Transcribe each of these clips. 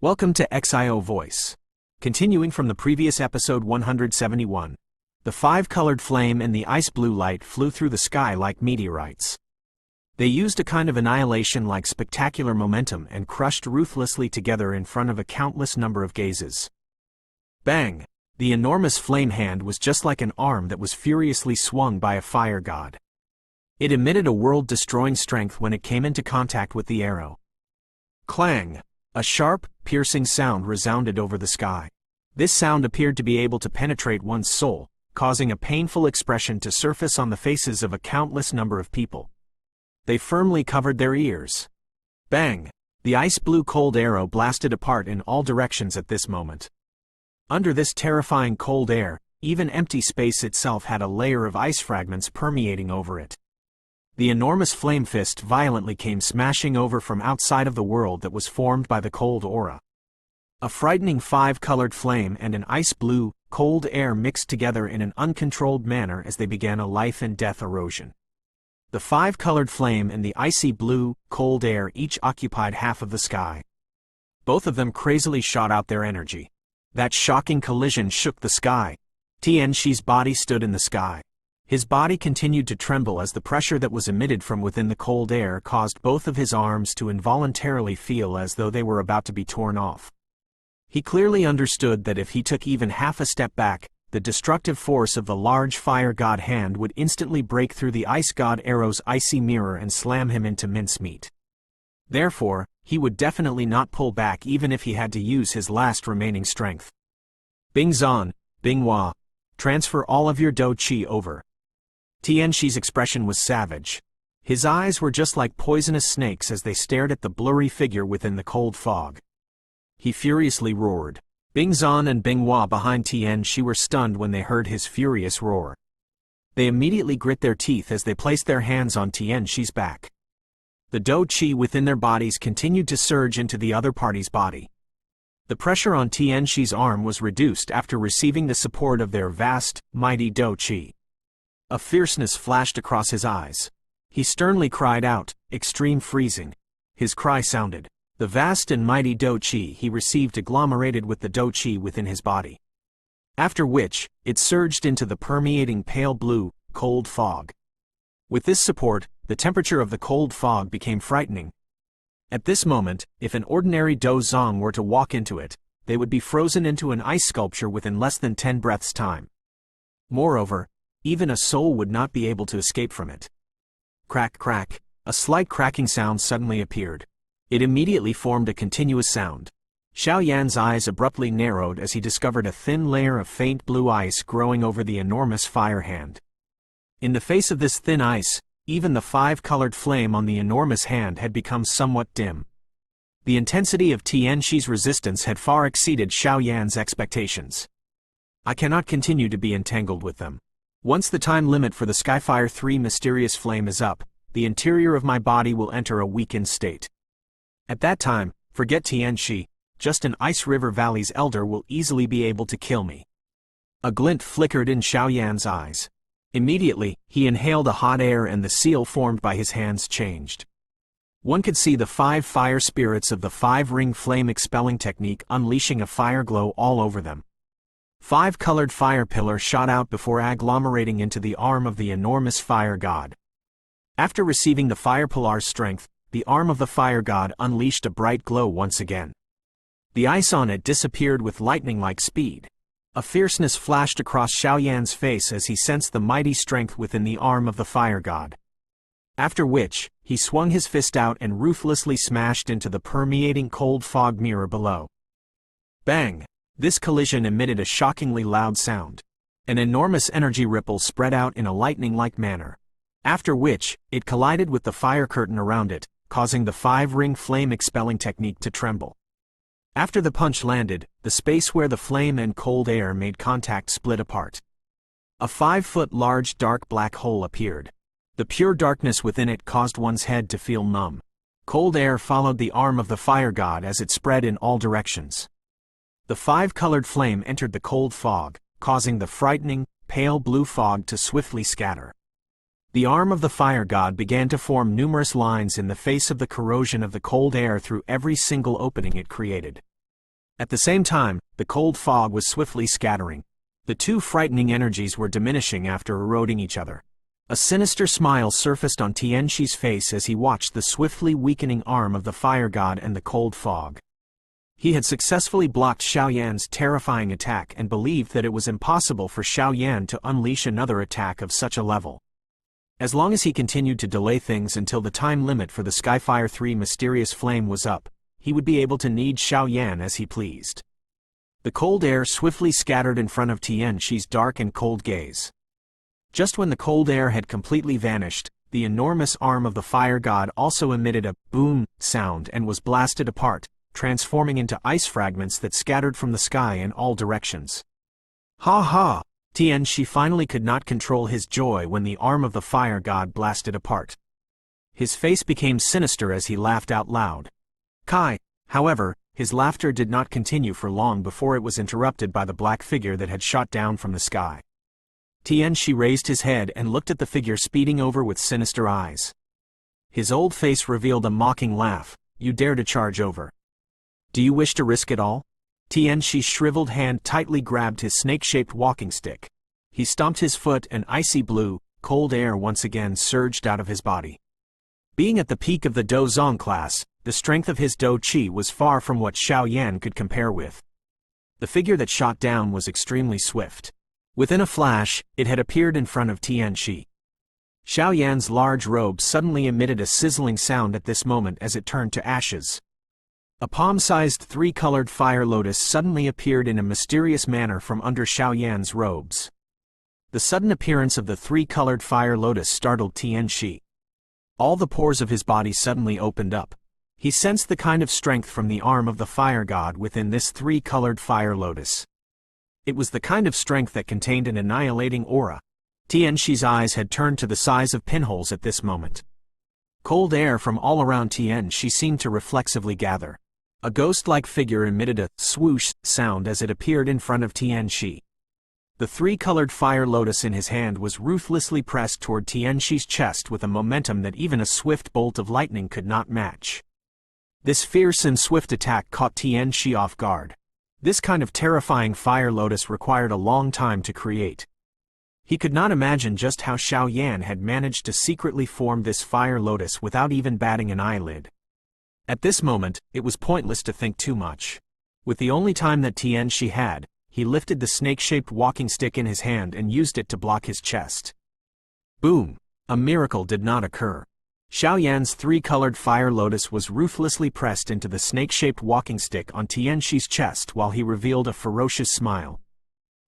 Welcome to XIO Voice. Continuing from the previous episode 171, the five-colored flame and the ice blue light flew through the sky like meteorites. They used a kind of annihilation-like spectacular momentum and crushed ruthlessly together in front of a countless number of gazes. Bang! The enormous flame hand was just like an arm that was furiously swung by a fire god. It emitted a world-destroying strength when it came into contact with the arrow. Clang! A sharp, piercing sound resounded over the sky. This sound appeared to be able to penetrate one's soul, causing a painful expression to surface on the faces of a countless number of people. They firmly covered their ears. Bang! The ice-blue cold arrow blasted apart in all directions at this moment. Under this terrifying cold air, even empty space itself had a layer of ice fragments permeating over it. The enormous flame fist violently came smashing over from outside of the world that was formed by the cold aura. A frightening five-colored flame and an ice-blue, cold air mixed together in an uncontrolled manner as they began a life-and-death erosion. The five-colored flame and the icy blue, cold air each occupied half of the sky. Both of them crazily shot out their energy. That shocking collision shook the sky. Tianxi's body stood in the sky. His body continued to tremble as the pressure that was emitted from within the cold air caused both of his arms to involuntarily feel as though they were about to be torn off. He clearly understood that if he took even half a step back, the destructive force of the large fire god hand would instantly break through the ice god arrow's icy mirror and slam him into mincemeat. Therefore, he would definitely not pull back even if he had to use his last remaining strength. Bing Zan, Bing Hua, transfer all of your dou qi over. Tianxi's expression was savage. His eyes were just like poisonous snakes as they stared at the blurry figure within the cold fog. He furiously roared. Bing Zan and Bing Hua behind Tianxi were stunned when they heard his furious roar. They immediately grit their teeth as they placed their hands on Tianxi's back. The dou qi within their bodies continued to surge into the other party's body. The pressure on Tianxi's arm was reduced after receiving the support of their vast, mighty dou qi. A fierceness flashed across his eyes. He sternly cried out, "Extreme freezing." His cry sounded. The vast and mighty dou qi he received agglomerated with the dou qi within his body. After which, it surged into the permeating pale blue, cold fog. With this support, the temperature of the cold fog became frightening. At this moment, if an ordinary dou zong were to walk into it, they would be frozen into an ice sculpture within less than 10 breaths' time. Moreover, even a soul would not be able to escape from it. Crack, crack, a slight cracking sound suddenly appeared. It immediately formed a continuous sound. Xiao Yan's eyes abruptly narrowed as he discovered a thin layer of faint blue ice growing over the enormous fire hand. In the face of this thin ice, even the five-colored flame on the enormous hand had become somewhat dim. The intensity of Tianxi's resistance had far exceeded Xiao Yan's expectations. I cannot continue to be entangled with them. Once the time limit for the Skyfire 3 mysterious flame is up, the interior of my body will enter a weakened state. At that time, forget Tianxi, just an Ice River Valley's elder will easily be able to kill me. A glint flickered in Xiao Yan's eyes. Immediately, he inhaled a hot air and the seal formed by his hands changed. One could see the 5 fire spirits of the 5-ring flame expelling technique unleashing a fire glow all over them. 5 colored fire pillar shot out before agglomerating into the arm of the enormous fire god. After receiving the fire pillar's strength, the arm of the fire god unleashed a bright glow once again. The ice on it disappeared with lightning-like speed. A fierceness flashed across Xiao Yan's face as he sensed the mighty strength within the arm of the fire god. After which, he swung his fist out and ruthlessly smashed into the permeating cold fog mirror below. Bang! This collision emitted a shockingly loud sound. An enormous energy ripple spread out in a lightning-like manner. After which, it collided with the fire curtain around it, causing the 5-ring flame expelling technique to tremble. After the punch landed, the space where the flame and cold air made contact split apart. A 5-foot large dark black hole appeared. The pure darkness within it caused one's head to feel numb. Cold air followed the arm of the fire god as it spread in all directions. The 5-colored flame entered the cold fog, causing the frightening, pale blue fog to swiftly scatter. The arm of the fire god began to form numerous lines in the face of the corrosion of the cold air through every single opening it created. At the same time, the cold fog was swiftly scattering. The two frightening energies were diminishing after eroding each other. A sinister smile surfaced on Tianxi's face as he watched the swiftly weakening arm of the fire god and the cold fog. He had successfully blocked Xiaoyan's terrifying attack and believed that it was impossible for Xiaoyan to unleash another attack of such a level. As long as he continued to delay things until the time limit for the Skyfire 3 mysterious flame was up, he would be able to knead Xiaoyan as he pleased. The cold air swiftly scattered in front of Tianxi's dark and cold gaze. Just when the cold air had completely vanished, the enormous arm of the fire god also emitted a boom sound and was blasted apart, transforming into ice fragments that scattered from the sky in all directions. Ha ha! Tianxi finally could not control his joy when the arm of the fire god blasted apart. His face became sinister as he laughed out loud. However, his laughter did not continue for long before it was interrupted by the black figure that had shot down from the sky. Tianxi raised his head and looked at the figure speeding over with sinister eyes. His old face revealed a mocking laugh. You dare to charge over? Do you wish to risk it all? Tianxi's shriveled hand tightly grabbed his snake-shaped walking stick. He stomped his foot and icy blue, cold air once again surged out of his body. Being at the peak of the Dozong class, the strength of his Do Qi was far from what Xiaoyan could compare with. The figure that shot down was extremely swift. Within a flash, it had appeared in front of Tianxi. Xiaoyan's large robe suddenly emitted a sizzling sound at this moment as it turned to ashes. A palm-sized three-colored fire lotus suddenly appeared in a mysterious manner from under Xiaoyan's robes. The sudden appearance of the three-colored fire lotus startled Tianxi. All the pores of his body suddenly opened up. He sensed the kind of strength from the arm of the fire god within this three-colored fire lotus. It was the kind of strength that contained an annihilating aura. Tianxi's eyes had turned to the size of pinholes at this moment. Cold air from all around Tianxi seemed to reflexively gather. A ghost-like figure emitted a swoosh sound as it appeared in front of Tianxi. The three-colored fire lotus in his hand was ruthlessly pressed toward Tianxi's chest with a momentum that even a swift bolt of lightning could not match. This fierce and swift attack caught Tianxi off guard. This kind of terrifying fire lotus required a long time to create. He could not imagine just how Xiaoyan had managed to secretly form this fire lotus without even batting an eyelid. At this moment, it was pointless to think too much. With the only time that Tianxi had, he lifted the snake-shaped walking stick in his hand and used it to block his chest. Boom! A miracle did not occur. Xiaoyan's three-colored fire lotus was ruthlessly pressed into the snake-shaped walking stick on Tianxi's chest while he revealed a ferocious smile.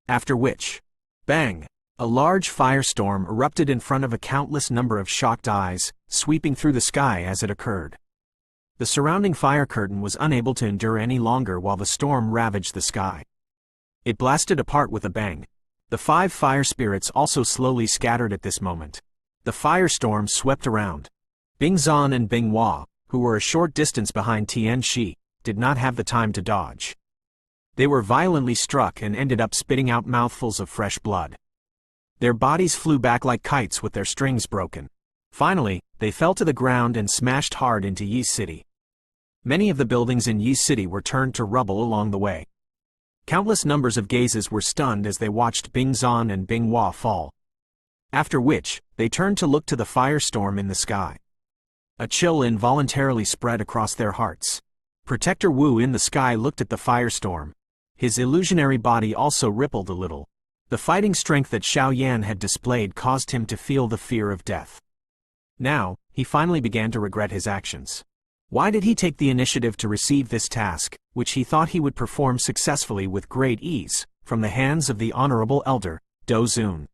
After which, bang! A large firestorm erupted in front of a countless number of shocked eyes, sweeping through the sky as it occurred. The surrounding fire curtain was unable to endure any longer while the storm ravaged the sky. It blasted apart with a bang. The 5 fire spirits also slowly scattered at this moment. The firestorm swept around. Bing Zan and Bing Hua, who were a short distance behind Tianxi, did not have the time to dodge. They were violently struck and ended up spitting out mouthfuls of fresh blood. Their bodies flew back like kites with their strings broken. Finally, they fell to the ground and smashed hard into Yi City. Many of the buildings in Yi City were turned to rubble along the way. Countless numbers of gazes were stunned as they watched Bing Zan and Bing Hua fall. After which, they turned to look to the firestorm in the sky. A chill involuntarily spread across their hearts. Protector Wu in the sky looked at the firestorm. His illusionary body also rippled a little. The fighting strength that Xiaoyan had displayed caused him to feel the fear of death. Now, he finally began to regret his actions. Why did he take the initiative to receive this task, which he thought he would perform successfully with great ease, from the hands of the honorable elder, Do Zun?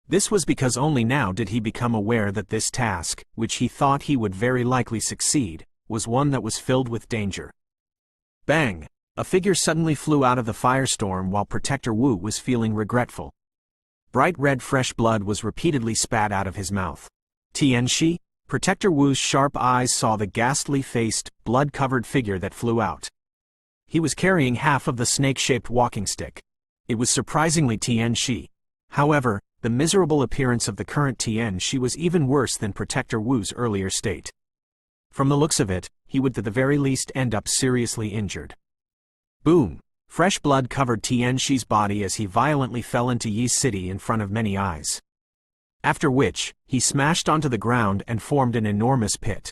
This was because only now did he become aware that this task, which he thought he would very likely succeed, was one that was filled with danger. Bang! A figure suddenly flew out of the firestorm while Protector Wu was feeling regretful. Bright red fresh blood was repeatedly spat out of his mouth. Tianxi? Protector Wu's sharp eyes saw the ghastly-faced, blood-covered figure that flew out. He was carrying half of the snake-shaped walking stick. It was surprisingly Tianxi. However, the miserable appearance of the current Tianxi was even worse than Protector Wu's earlier state. From the looks of it, he would at the very least end up seriously injured. Boom! Fresh blood covered Tianxi's body as he violently fell into Yi City in front of many eyes. After which, he smashed onto the ground and formed an enormous pit.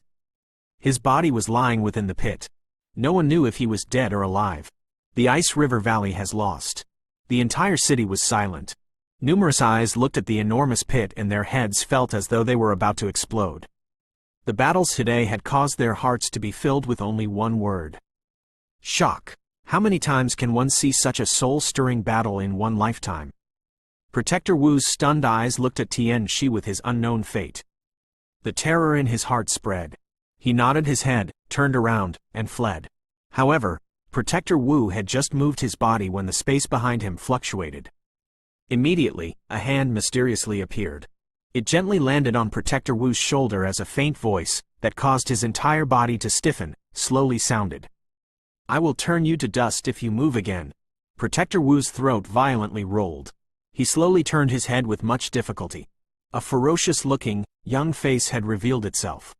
His body was lying within the pit. No one knew if he was dead or alive. The Ice River Valley has lost. The entire city was silent. Numerous eyes looked at the enormous pit and their heads felt as though they were about to explode. The battles today had caused their hearts to be filled with only one word. Shock. How many times can one see such a soul-stirring battle in one lifetime? Protector Wu's stunned eyes looked at Tianxi with his unknown fate. The terror in his heart spread. He nodded his head, turned around, and fled. However, Protector Wu had just moved his body when the space behind him fluctuated. Immediately, a hand mysteriously appeared. It gently landed on Protector Wu's shoulder as a faint voice, that caused his entire body to stiffen, slowly sounded. "I will turn you to dust if you move again." Protector Wu's throat violently rolled. He slowly turned his head with much difficulty. A ferocious-looking, young face had revealed itself.